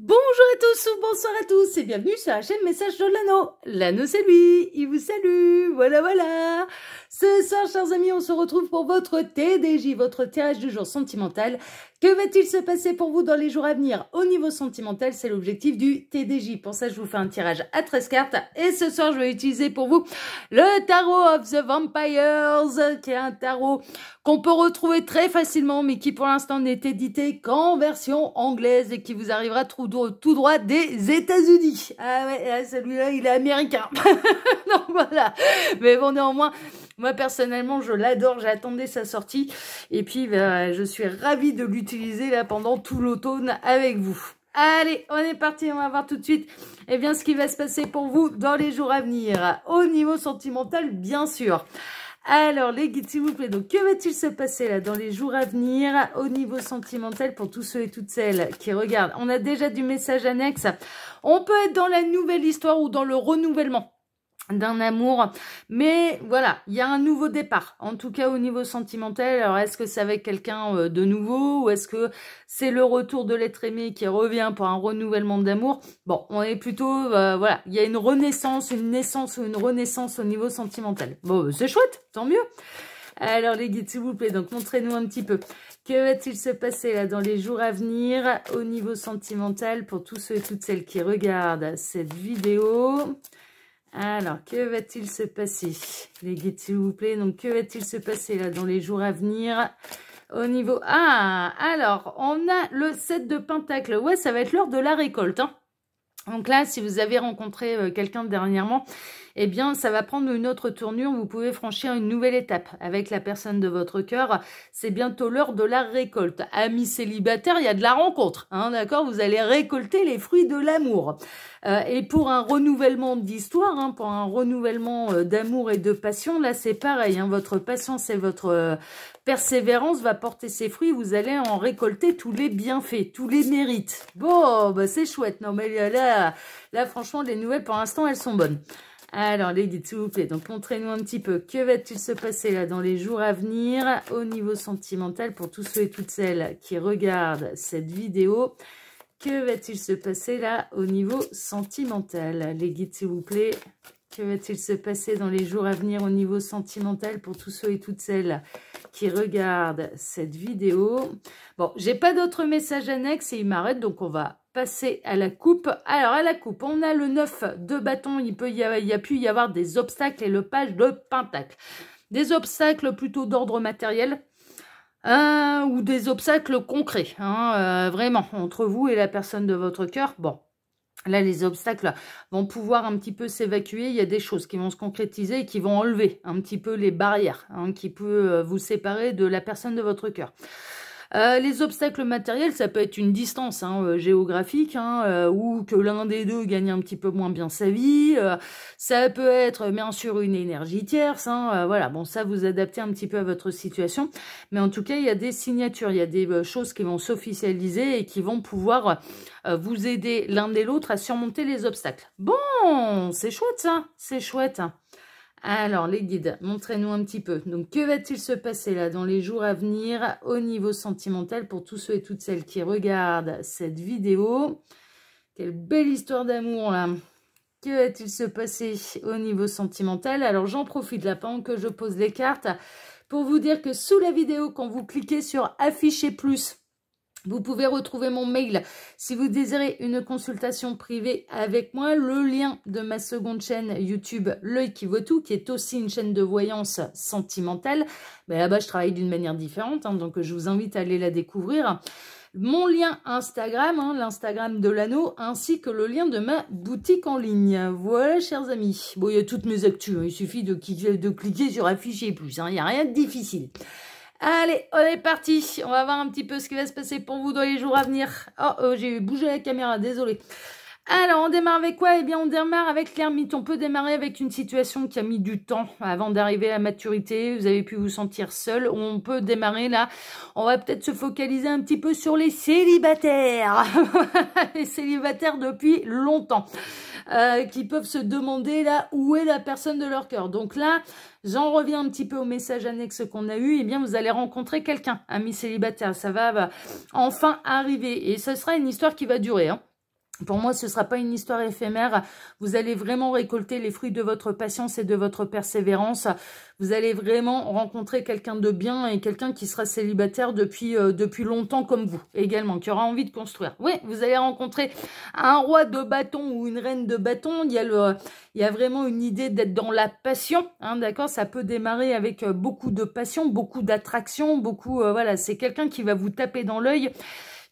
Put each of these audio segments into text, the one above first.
Bonjour à tous ou bonsoir à tous et bienvenue sur la chaîne Message de l'Anneau. L'Anneau c'est lui, il vous salue, voilà. Ce soir chers amis, on se retrouve pour votre TDJ, votre tirage du jour sentimental. Que va-t-il se passer pour vous dans les jours à venir au niveau sentimental? C'est l'objectif du TDJ. Pour ça, je vous fais un tirage à 13 cartes. Et ce soir, je vais utiliser pour vous le Tarot of the Vampires, qui est un tarot qu'on peut retrouver très facilement, mais qui pour l'instant n'est édité qu'en version anglaise et qui vous arrivera tout droit des États-Unis. Ah ouais, celui-là, il est américain. Donc voilà. Mais bon, néanmoins, moi, personnellement, je l'adore, j'attendais sa sortie. Et puis, je suis ravie de l'utiliser là pendant tout l'automne avec vous. Allez, on est parti, on va voir tout de suite ce qui va se passer pour vous dans les jours à venir. Au niveau sentimental, bien sûr. Alors, les guides, s'il vous plaît, donc que va-t-il se passer là dans les jours à venir au niveau sentimental pour tous ceux et toutes celles qui regardent? On a déjà du message annexe. On peut être dans la nouvelle histoire ou dans le renouvellement d'un amour, mais voilà, il y a un nouveau départ, en tout cas au niveau sentimental. Alors est-ce que c'est avec quelqu'un de nouveau ou est-ce que c'est le retour de l'être aimé qui revient pour un renouvellement d'amour? Bon, on est plutôt, voilà, il y a une renaissance, une naissance ou une renaissance au niveau sentimental. Bon, c'est chouette, tant mieux. Alors les guides, s'il vous plaît, donc montrez-nous un petit peu. Que va-t-il se passer là dans les jours à venir au niveau sentimental pour tous ceux et toutes celles qui regardent cette vidéo? Alors, que va-t-il se passer? Les guides, s'il vous plaît. Donc, que va-t-il se passer là dans les jours à venir au niveau... Ah, alors, on a le 7 de Pentacle. Ouais, ça va être l'heure de la récolte, hein. Donc là, si vous avez rencontré quelqu'un dernièrement, eh bien, ça va prendre une autre tournure. Vous pouvez franchir une nouvelle étape avec la personne de votre cœur. C'est bientôt l'heure de la récolte. Amis célibataires, il y a de la rencontre, hein, d'accord? Vous allez récolter les fruits de l'amour. Et pour un renouvellement d'histoire, hein, pour un renouvellement d'amour et de passion, là, c'est pareil. Hein, votre patience et votre persévérance va porter ses fruits. Vous allez en récolter tous les bienfaits, tous les mérites. Bon, bah, c'est chouette. Non, mais là, franchement, les nouvelles, pour l'instant, elles sont bonnes. Alors, les guides, s'il vous plaît, donc montrez-nous un petit peu. Que va-t-il se passer là dans les jours à venir au niveau sentimental pour tous ceux et toutes celles qui regardent cette vidéo? Que va-t-il se passer là au niveau sentimental? Les guides, s'il vous plaît. Que va-t-il se passer dans les jours à venir au niveau sentimental pour tous ceux et toutes celles qui regardent cette vidéo? Bon, j'ai pas d'autres messages annexes et il m'arrête, donc on va passer à la coupe. Alors, à la coupe, on a le 9 de bâton. Il a pu y avoir des obstacles et le page de pentacle. Des obstacles plutôt d'ordre matériel. Ou des obstacles concrets, hein, vraiment, entre vous et la personne de votre cœur. Bon, là, les obstacles vont pouvoir un petit peu s'évacuer. Il y a des choses qui vont se concrétiser et qui vont enlever un petit peu les barrières, hein, qui peuvent vous séparer de la personne de votre cœur. Les obstacles matériels, ça peut être une distance géographique, ou que l'un des deux gagne un petit peu moins bien sa vie. Ça peut être bien sûr une énergie tierce. Voilà, bon, ça vous adaptez un petit peu à votre situation. Mais en tout cas, il y a des signatures, il y a des choses qui vont s'officialiser et qui vont pouvoir vous aider l'un et l'autre à surmonter les obstacles. Bon, c'est chouette ça, c'est chouette. Alors, les guides, montrez-nous un petit peu. Donc, que va-t-il se passer là dans les jours à venir au niveau sentimental pour tous ceux et toutes celles qui regardent cette vidéo? Quelle belle histoire d'amour là. Que va-t-il se passer au niveau sentimental? Alors, j'en profite là pendant que je pose les cartes pour vous dire que sous la vidéo, quand vous cliquez sur afficher plus, vous pouvez retrouver mon mail si vous désirez une consultation privée avec moi. Le lien de ma seconde chaîne YouTube, L'œil qui vaut tout, qui est aussi une chaîne de voyance sentimentale. Mais là-bas, je travaille d'une manière différente, hein, donc je vous invite à aller la découvrir. Mon lien Instagram, hein, l'Instagram de l'anneau, ainsi que le lien de ma boutique en ligne. Voilà, chers amis. Bon, il y a toutes mes actus, hein, il suffit de cliquer sur afficher plus, hein, il n'y a rien de difficile. Allez, on est parti. On va voir un petit peu ce qui va se passer pour vous dans les jours à venir. Oh, j'ai bougé la caméra, désolé. Alors, on démarre avec quoi? Eh bien, on démarre avec l'ermite. On peut démarrer avec une situation qui a mis du temps avant d'arriver à la maturité. Vous avez pu vous sentir seul. On peut démarrer là. On va peut-être se focaliser un petit peu sur les célibataires. Les célibataires depuis longtemps. Qui peuvent se demander là où est la personne de leur cœur. Donc là, j'en reviens un petit peu au message annexe qu'on a eu. Eh bien, vous allez rencontrer quelqu'un, ami célibataire. Ça va enfin arriver. Et ce sera une histoire qui va durer, hein. Pour moi, ce ne sera pas une histoire éphémère. Vous allez vraiment récolter les fruits de votre patience et de votre persévérance. Vous allez vraiment rencontrer quelqu'un de bien et quelqu'un qui sera célibataire depuis longtemps comme vous également, qui aura envie de construire. Oui, vous allez rencontrer un roi de bâton ou une reine de bâton. Il y a vraiment une idée d'être dans la passion, hein, d'accord? Ça peut démarrer avec beaucoup de passion, beaucoup d'attraction, voilà, c'est quelqu'un qui va vous taper dans l'œil,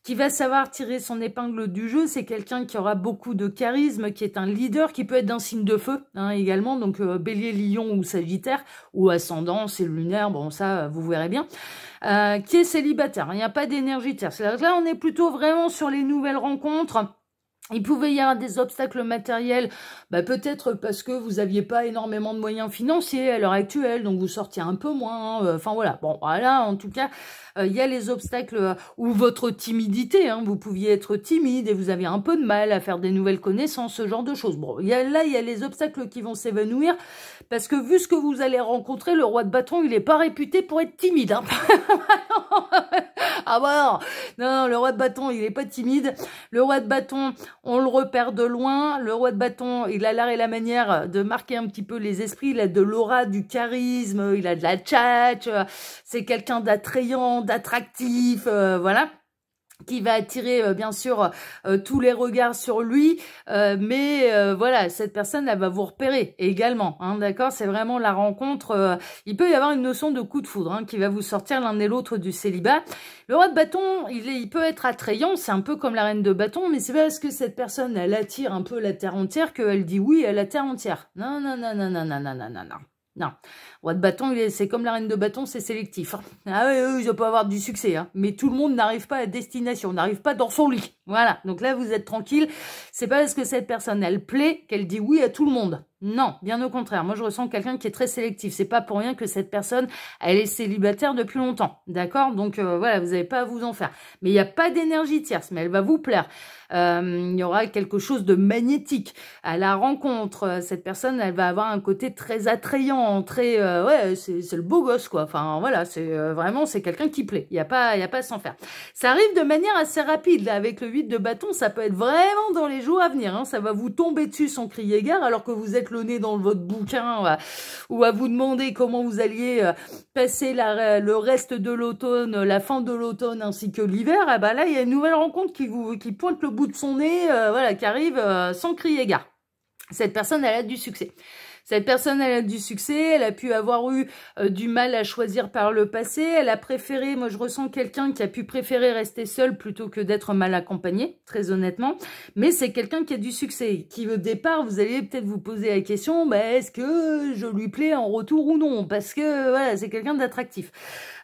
qui va savoir tirer son épingle du jeu. C'est quelqu'un qui aura beaucoup de charisme, qui est un leader, qui peut être d'un signe de feu, hein, également, donc bélier, lion ou sagittaire, ou ascendant, c'est lunaire, bon ça, vous verrez bien, qui est célibataire. Il n'y a pas d'énergie terre. Là, on est plutôt vraiment sur les nouvelles rencontres. Il pouvait y avoir des obstacles matériels, peut-être parce que vous n'aviez pas énormément de moyens financiers à l'heure actuelle, donc vous sortiez un peu moins, enfin voilà. Bon, voilà, en tout cas, il y a les obstacles ou votre timidité, hein, vous pouviez être timide et vous avez un peu de mal à faire des nouvelles connaissances, ce genre de choses. Bon, il y a les obstacles qui vont s'évanouir, parce que vu ce que vous allez rencontrer, le roi de bâton, il n'est pas réputé pour être timide, hein. Ah bah non, le roi de bâton, il n'est pas timide. Le roi de bâton, on le repère de loin. Le roi de bâton, il a l'art et la manière de marquer un petit peu les esprits. Il a de l'aura, du charisme, il a de la tchatch. C'est quelqu'un d'attrayant, d'attractif, voilà, qui va attirer bien sûr tous les regards sur lui, mais voilà, cette personne elle va vous repérer également, hein, d'accord? C'est vraiment la rencontre, il peut y avoir une notion de coup de foudre, hein, qui va vous sortir l'un et l'autre du célibat. Le roi de bâton, il peut être attrayant, c'est un peu comme la reine de bâton, mais c'est pas parce que cette personne elle attire un peu la terre entière qu'elle dit oui à la terre entière. Non, non, non, non, non, non, non, non, non, non. Non, roi de bâton, c'est comme la reine de bâton, c'est sélectif. Hein. Ah oui, ils peuvent avoir du succès, hein. Mais tout le monde n'arrive pas à destination, n'arrive pas dans son lit. Voilà, donc là, vous êtes tranquille. C'est pas parce que cette personne, elle plaît, qu'elle dit oui à tout le monde. Non, bien au contraire. Moi, je ressens quelqu'un qui est très sélectif. C'est pas pour rien que cette personne, elle est célibataire depuis longtemps. D'accord? Donc, voilà, vous n'avez pas à vous en faire. Mais il n'y a pas d'énergie tierce, mais elle va vous plaire. Il y aura quelque chose de magnétique à la rencontre. Cette personne, elle va avoir un côté très attrayant, très, ouais, c'est le beau gosse, quoi. Enfin, voilà, c'est vraiment, c'est quelqu'un qui plaît. Il n'y a pas à s'en faire. Ça arrive de manière assez rapide. Là, avec le 8 de bâton, ça peut être vraiment dans les jours à venir, hein. Ça va vous tomber dessus sans crier gare, alors que vous êtes le nez dans votre bouquin, ou à vous demander comment vous alliez passer le reste de l'automne, la fin de l'automne ainsi que l'hiver. Ah bah là, il y a une nouvelle rencontre qui pointe le bout de son nez, voilà, qui arrive sans crier gare. Cette personne, elle a du succès. Cette personne, elle a du succès, elle a pu avoir eu du mal à choisir par le passé, elle a préféré, moi je ressens quelqu'un qui a pu préférer rester seul plutôt que d'être mal accompagné, très honnêtement, mais c'est quelqu'un qui a du succès, qui au départ, vous allez peut-être vous poser la question, est-ce que je lui plais en retour ou non? Parce que voilà, c'est quelqu'un d'attractif.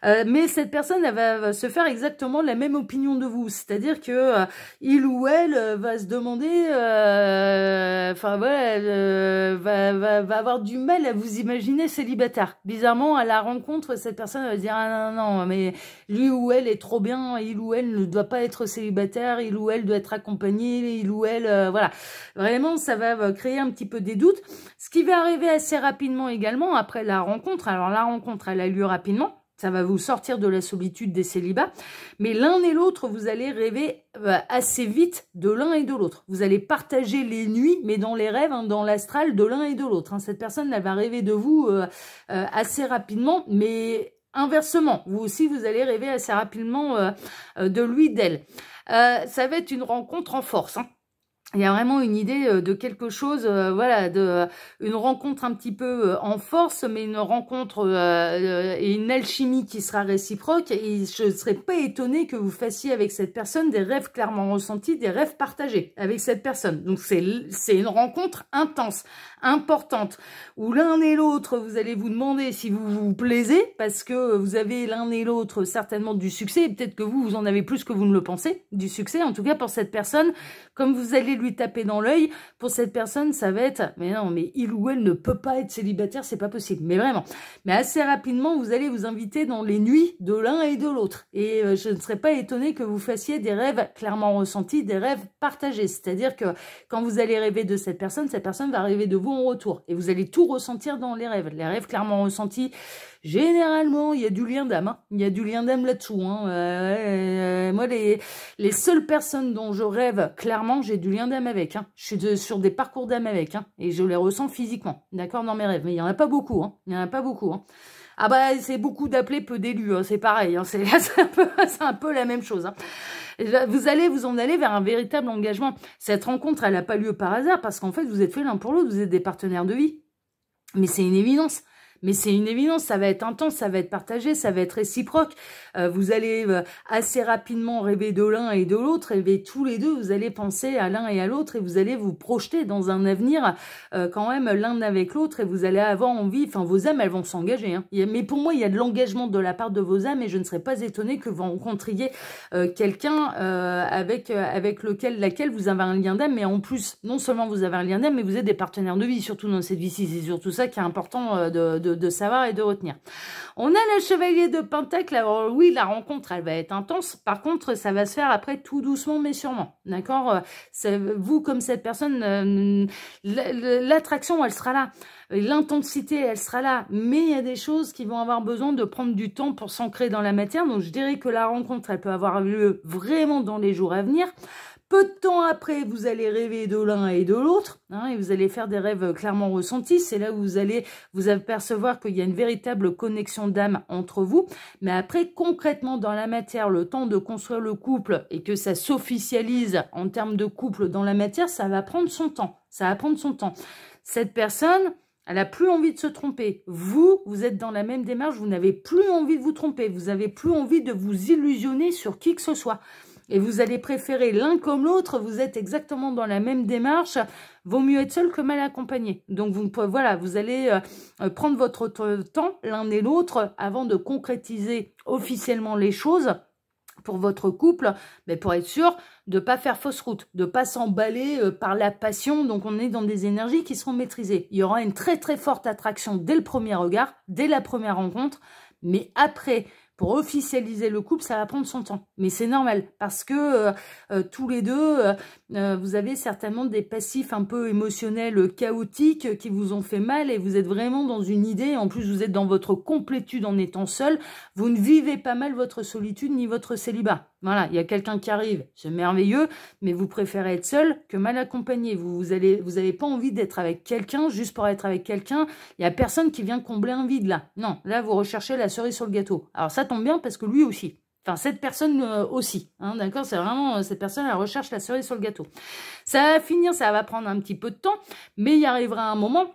Mais cette personne, elle va se faire exactement la même opinion de vous, c'est-à-dire que il ou elle va se demander, enfin voilà, elle va avoir du mal à vous imaginer célibataire. Bizarrement, à la rencontre, cette personne va dire ah non, non, mais lui ou elle est trop bien, il ou elle ne doit pas être célibataire, il ou elle doit être accompagné, il ou elle, voilà. Vraiment, ça va créer un petit peu des doutes. Ce qui va arriver assez rapidement également après la rencontre. Alors la rencontre, elle a lieu rapidement. Ça va vous sortir de la solitude des célibats. Mais l'un et l'autre, vous allez rêver assez vite de l'un et de l'autre. Vous allez partager les nuits, mais dans les rêves, hein, dans l'astral de l'un et de l'autre. Hein. Cette personne, elle va rêver de vous assez rapidement, mais inversement. Vous aussi, vous allez rêver assez rapidement de lui, d'elle. Ça va être une rencontre en force, hein. Il y a vraiment une idée de quelque chose, voilà, une rencontre un petit peu en force, mais une rencontre et une alchimie qui sera réciproque. Et je ne serais pas étonnée que vous fassiez avec cette personne des rêves clairement ressentis, des rêves partagés avec cette personne. Donc c'est une rencontre intense, importante, où l'un et l'autre, vous allez vous demander si vous vous plaisez, parce que vous avez l'un et l'autre certainement du succès, et peut-être que vous en avez plus que vous ne le pensez, du succès. En tout cas, pour cette personne, comme vous allez lui taper dans l'œil, pour cette personne, ça va être, mais non, mais il ou elle ne peut pas être célibataire, c'est pas possible, mais vraiment. Mais assez rapidement, vous allez vous inviter dans les nuits de l'un et de l'autre. Et je ne serais pas étonnée que vous fassiez des rêves clairement ressentis, des rêves partagés. C'est-à-dire que quand vous allez rêver de cette personne va rêver de vous en retour. Et vous allez tout ressentir dans les rêves. Les rêves clairement ressentis, généralement, il y a du lien d'âme. Hein. Il y a du lien d'âme là-dessous. Hein. Moi, les seules personnes dont je rêve, clairement, j'ai du lien d'âme avec. Hein. Je suis sur des parcours d'âme avec. Hein. Et je les ressens physiquement, d'accord, dans mes rêves. Mais il n'y en a pas beaucoup. Hein. Il n'y en a pas beaucoup. Hein. Ah bah, c'est beaucoup d'appelés, peu d'élus. Hein. C'est pareil. Hein. C'est un peu la même chose. Hein. Vous allez vous en aller vers un véritable engagement. Cette rencontre, elle n'a pas lieu par hasard parce qu'en fait, vous êtes faits l'un pour l'autre, vous êtes des partenaires de vie. Mais c'est une évidence. Mais c'est une évidence, ça va être intense, ça va être partagé, ça va être réciproque. Vous allez assez rapidement rêver de l'un et de l'autre, rêver tous les deux, vous allez penser à l'un et à l'autre et vous allez vous projeter dans un avenir quand même l'un avec l'autre et vous allez avoir envie, enfin vos âmes elles vont s'engager. Hein. Mais pour moi il y a de l'engagement de la part de vos âmes et je ne serais pas étonnée que vous rencontriez quelqu'un avec laquelle vous avez un lien d'âme, mais en plus non seulement vous avez un lien d'âme, mais vous êtes des partenaires de vie, surtout dans cette vie-ci, c'est surtout ça qui est important de savoir et de retenir. On a le chevalier de Pentacle. Alors oui, la rencontre, elle va être intense. Par contre, ça va se faire après tout doucement, mais sûrement. D'accord? Vous, comme cette personne, l'attraction, elle sera là. L'intensité, elle sera là. Mais il y a des choses qui vont avoir besoin de prendre du temps pour s'ancrer dans la matière. Donc, je dirais que la rencontre, elle peut avoir lieu vraiment dans les jours à venir. Peu de temps après, vous allez rêver de l'un et de l'autre, hein, et vous allez faire des rêves clairement ressentis. C'est là où vous allez vous apercevoir qu'il y a une véritable connexion d'âme entre vous. Mais après, concrètement, dans la matière, le temps de construire le couple et que ça s'officialise en termes de couple dans la matière, ça va prendre son temps. Ça va prendre son temps. Cette personne, elle n'a plus envie de se tromper. Vous êtes dans la même démarche, vous n'avez plus envie de vous tromper. Vous n'avez plus envie de vous illusionner sur qui que ce soit. Et vous allez préférer l'un comme l'autre, vous êtes exactement dans la même démarche, vaut mieux être seul que mal accompagné. Donc voilà, vous allez prendre votre temps l'un et l'autre avant de concrétiser officiellement les choses pour votre couple, mais pour être sûr de ne pas faire fausse route, de ne pas s'emballer par la passion. Donc on est dans des énergies qui seront maîtrisées. Il y aura une très très forte attraction dès le premier regard, dès la première rencontre, mais après... Pour officialiser le couple, ça va prendre son temps. Mais c'est normal, parce que tous les deux, vous avez certainement des passifs un peu émotionnels, chaotiques, qui vous ont fait mal, et vous êtes vraiment dans une idée, en plus vous êtes dans votre complétude en étant seul, vous ne vivez pas mal votre solitude ni votre célibat. Voilà, il y a quelqu'un qui arrive, c'est merveilleux, mais vous préférez être seul que mal accompagné. Vous avez pas envie d'être avec quelqu'un juste pour être avec quelqu'un. Il y a personne qui vient combler un vide là. Non, là vous recherchez la cerise sur le gâteau. Alors ça tombe bien parce que lui aussi. Enfin, cette personne aussi, hein, d'accord? C'est vraiment, cette personne, elle recherche la cerise sur le gâteau. Ça va finir, ça va prendre un petit peu de temps, mais il y arrivera un moment...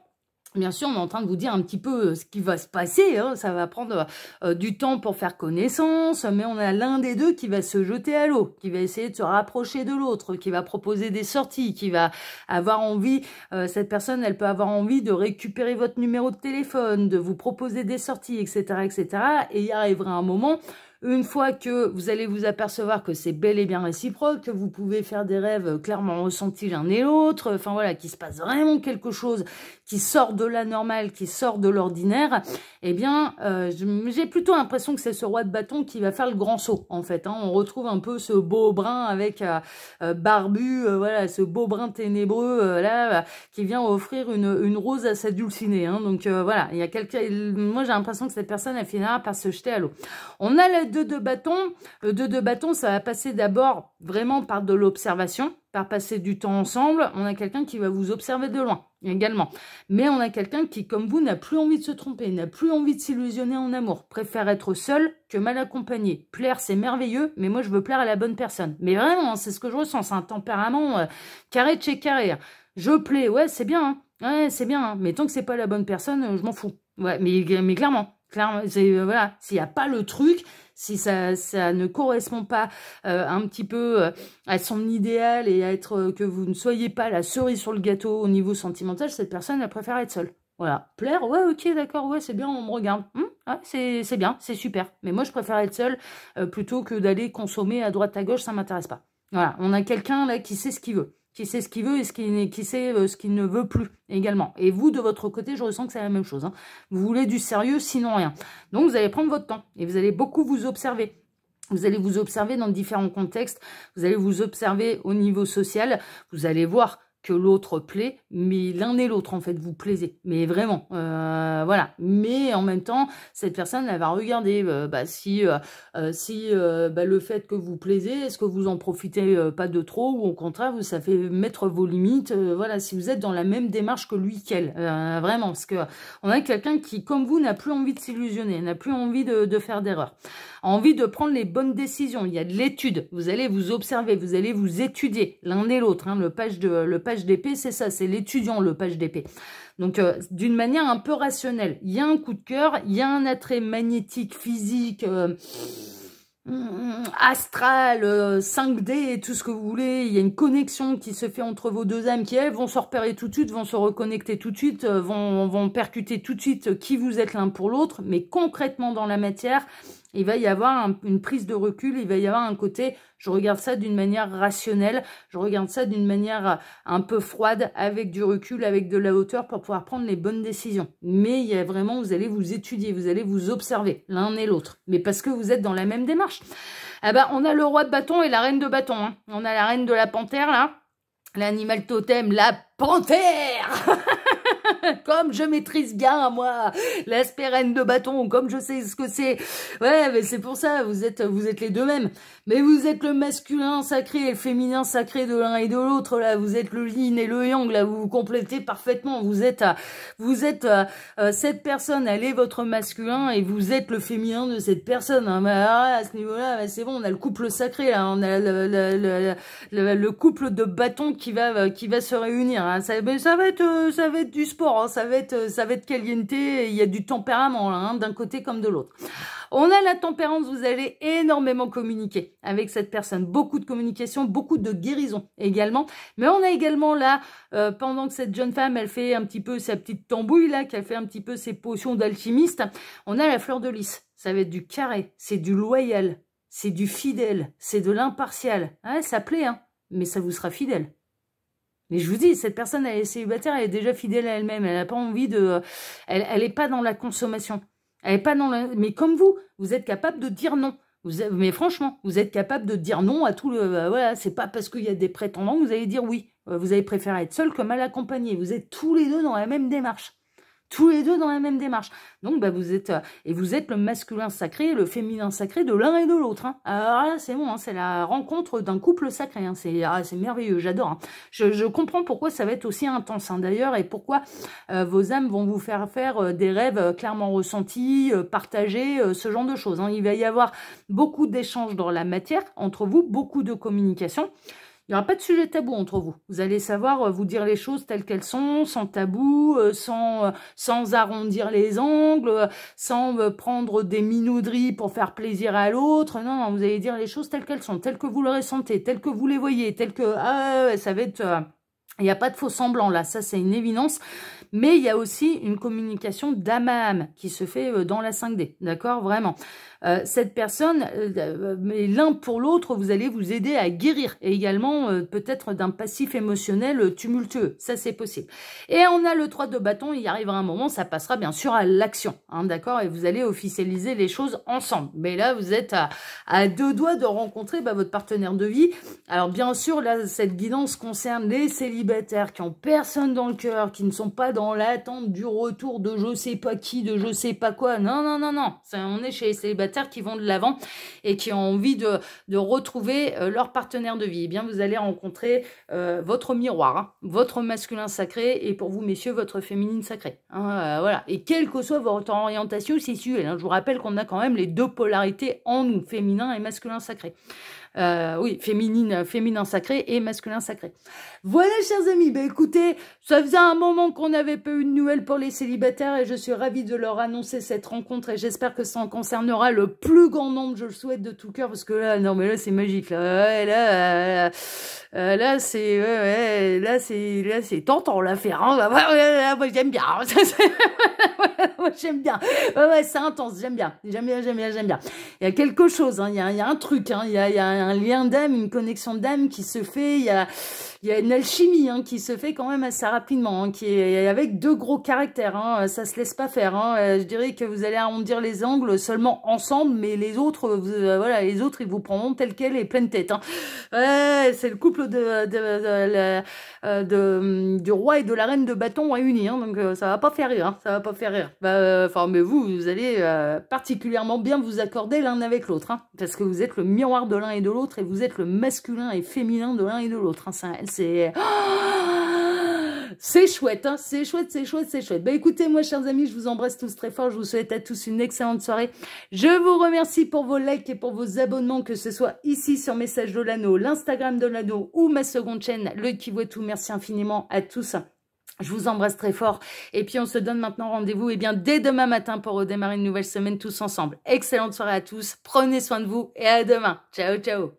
Bien sûr, on est en train de vous dire un petit peu ce qui va se passer. Hein. Ça va prendre du temps pour faire connaissance, mais on a l'un des deux qui va se jeter à l'eau, qui va essayer de se rapprocher de l'autre, qui va proposer des sorties, qui va avoir envie, cette personne, elle peut avoir envie de récupérer votre numéro de téléphone, de vous proposer des sorties, etc., etc. Et il y arrivera un moment... Une fois que vous allez vous apercevoir que c'est bel et bien réciproque, que vous pouvez faire des rêves clairement ressentis l'un et l'autre, enfin voilà, qu'il se passe vraiment quelque chose qui sort de la normale, qui sort de l'ordinaire, eh bien, j'ai plutôt l'impression que c'est ce roi de bâton qui va faire le grand saut, en fait. Hein. On retrouve un peu ce beau brun avec barbu, voilà, ce beau brun ténébreux, là, qui vient offrir une rose à sa dulcinée. Hein. Donc voilà, il y a quelqu'un. Moi, j'ai l'impression que cette personne, elle finira par se jeter à l'eau. On a la 2 de bâton. Le 2 de bâton, ça va passer d'abord vraiment par de l'observation, par passer du temps ensemble. On a quelqu'un qui va vous observer de loin également. Mais on a quelqu'un qui, comme vous, n'a plus envie de se tromper, n'a plus envie de s'illusionner en amour, préfère être seul que mal accompagné. Plaire, c'est merveilleux, mais moi, je veux plaire à la bonne personne. Mais vraiment, c'est ce que je ressens, c'est un tempérament carré de chez carré. Je plais, ouais, c'est bien, hein. Ouais, c'est bien, hein. Mais tant que c'est pas la bonne personne, je m'en fous. Ouais, mais clairement, voilà, s'il n'y a pas le truc, si ça ne correspond pas un petit peu à son idéal et à être que vous ne soyez pas la cerise sur le gâteau au niveau sentimental, cette personne, elle préfère être seule. Voilà, plaire, ouais, ok, d'accord, ouais, c'est bien, on me regarde. Ouais, c'est bien, c'est super. Mais moi, je préfère être seule plutôt que d'aller consommer à droite à gauche, ça m'intéresse pas. Voilà, on a quelqu'un là qui sait ce qu'il veut. Qui sait ce qu'il veut et qui sait ce qu'il ne veut plus également. Et vous, de votre côté, je ressens que c'est la même chose. Hein. Vous voulez du sérieux, sinon rien. Donc, vous allez prendre votre temps et vous allez beaucoup vous observer. Vous allez vous observer dans différents contextes. Vous allez vous observer au niveau social. Vous allez voir que l'autre plaît, mais l'un et l'autre, en fait, vous plaisez. Mais vraiment, voilà. Mais en même temps, cette personne, elle va regarder si le fait que vous plaisez, est-ce que vous en profitez pas de trop, ou au contraire, ça fait mettre vos limites, voilà, si vous êtes dans la même démarche que lui, qu'elle. Vraiment, parce que on a quelqu'un qui, comme vous, n'a plus envie de s'illusionner, n'a plus envie de faire d'erreurs, a envie de prendre les bonnes décisions. Il y a de l'étude, vous allez vous observer, vous allez vous étudier, l'un et l'autre, hein. Le page d'épée, c'est ça, c'est l'étudiant, le page d'épée. Donc, d'une manière un peu rationnelle. Il y a un coup de cœur, il y a un attrait magnétique, physique, astral, 5D et tout ce que vous voulez. Il y a une connexion qui se fait entre vos deux âmes qui, elles, vont se repérer tout de suite, vont se reconnecter tout de suite, vont percuter tout de suite qui vous êtes l'un pour l'autre. Mais concrètement, dans la matière, il va y avoir une prise de recul, il va y avoir un côté, je regarde ça d'une manière rationnelle, je regarde ça d'une manière un peu froide, avec du recul, avec de la hauteur, pour pouvoir prendre les bonnes décisions. Mais il y a vraiment, vous allez vous étudier, vous allez vous observer, l'un et l'autre. Mais parce que vous êtes dans la même démarche. Ah ben, on a le roi de bâton et la reine de bâton, hein. On a la reine de la panthère, là. L'animal totem, la panthère. Comme je maîtrise bien, moi, l'aspect reine de bâton, comme je sais ce que c'est. Ouais, mais c'est pour ça, vous êtes les deux mêmes. Mais vous êtes le masculin sacré et le féminin sacré de l'un et de l'autre, là. Vous êtes le yin et le yang, là. Vous vous complétez parfaitement. Vous êtes cette personne, elle est votre masculin et vous êtes le féminin de cette personne. Hein. Mais alors là, à ce niveau-là, c'est bon, on a le couple sacré, là. On a le couple de bâtons qui va se réunir. Hein. Ça va être du sport, hein. Ça va être caliente, il y a du tempérament, là, hein, d'un côté comme de l'autre. On a la tempérance, vous allez énormément communiquer avec cette personne, beaucoup de communication, beaucoup de guérison également, mais on a également là, pendant que cette jeune femme, elle fait un petit peu sa petite tambouille là, qu'elle fait un petit peu ses potions d'alchimiste, on a la fleur de lys, ça va être du carré, c'est du loyal, c'est du fidèle, c'est de l'impartial, hein, ça plaît, hein, mais ça vous sera fidèle. Mais je vous dis, cette personne, elle est célibataire, elle est déjà fidèle à elle-même. Elle n'a pas envie de... Elle est pas dans la consommation. Elle est pas dans la... Mais comme vous êtes capable de dire non. Mais franchement, vous êtes capable de dire non à tout le... voilà, c'est pas parce qu'il y a des prétendants que vous allez dire oui. Vous allez préférer être seul que mal accompagné. Vous êtes tous les deux dans la même démarche. Tous les deux dans la même démarche. Donc, vous êtes le masculin sacré et le féminin sacré de l'un et de l'autre. Hein. Alors là, c'est bon, hein, c'est la rencontre d'un couple sacré. Hein. C'est merveilleux, j'adore. Hein. Je comprends pourquoi ça va être aussi intense, hein, d'ailleurs, et pourquoi vos âmes vont vous faire des rêves clairement ressentis, partagés, ce genre de choses. Hein. Il va y avoir beaucoup d'échanges dans la matière entre vous, beaucoup de communication. Il n'y aura pas de sujet tabou entre vous. Vous allez savoir vous dire les choses telles qu'elles sont, sans tabou, sans arrondir les angles, sans prendre des minauderies pour faire plaisir à l'autre. Non, non, vous allez dire les choses telles qu'elles sont, telles que vous le ressentez, telles que vous les voyez, telles que... Ah, ça va être... Il n'y a pas de faux semblant là, ça c'est une évidence. Mais il y a aussi une communication d'âme à âme qui se fait dans la 5D, d'accord, vraiment. Cette personne, mais l'un pour l'autre, vous allez vous aider à guérir et également peut-être d'un passif émotionnel tumultueux, ça c'est possible. Et on a le 3 de bâton, il arrivera un moment, ça passera bien sûr à l'action, hein, d'accord, et vous allez officialiser les choses ensemble. Mais là, vous êtes à deux doigts de rencontrer votre partenaire de vie. Alors bien sûr, là, cette guidance concerne les célibataires qui ont personne dans le cœur, qui ne sont pas dans l'attente du retour de je sais pas qui, de je sais pas quoi. Non, non, non, non, on est chez les célibataires qui vont de l'avant et qui ont envie de retrouver leur partenaire de vie. Eh bien, vous allez rencontrer votre miroir, hein, votre masculin sacré et pour vous, messieurs, votre féminine sacrée. Hein, voilà. Et quelle que soit votre orientation sexuelle, hein, je vous rappelle qu'on a quand même les deux polarités en nous, féminin et masculin sacré. Oui, féminin sacré et masculin sacré. Voilà, chers amis, écoutez, ça faisait un moment qu'on n'avait pas eu de nouvelles pour les célibataires et je suis ravie de leur annoncer cette rencontre et j'espère que ça en concernera le plus grand nombre, je le souhaite de tout cœur parce que là, non mais là c'est magique, là, ouais, là c'est tentant l'affaire, hein. Moi j'aime bien, moi j'aime bien, ouais, c'est intense, j'aime bien. Il y a quelque chose, hein, il y a un truc, hein, il y a un lien d'âme, une connexion d'âme qui se fait, il y a une alchimie, hein, qui se fait quand même assez rapidement, hein, qui est avec deux gros caractères, hein, ça se laisse pas faire, hein, je dirais que vous allez arrondir les angles seulement ensemble, mais les autres, voilà, les autres ils vous prendront tel quel et pleine tête, hein. Ouais, c'est le couple couple du roi et de la reine de bâton réunis, hein, donc ça va pas faire rire, hein, ça va pas faire rire. Mais vous allez particulièrement bien vous accorder l'un avec l'autre, hein, parce que vous êtes le miroir de l'un et de l'autre, et vous êtes le masculin et féminin de l'un et de l'autre. Hein, c'est chouette, hein, c'est chouette, c'est chouette, c'est chouette. Bah écoutez, moi, chers amis, je vous embrasse tous très fort. Je vous souhaite à tous une excellente soirée. Je vous remercie pour vos likes et pour vos abonnements, que ce soit ici sur Message de l'Anneau, l'Instagram de l'Anneau ou ma seconde chaîne, le Qui Voit Tout. Merci infiniment à tous. Je vous embrasse très fort. Et puis, on se donne maintenant rendez-vous dès demain matin pour redémarrer une nouvelle semaine tous ensemble. Excellente soirée à tous. Prenez soin de vous et à demain. Ciao, ciao.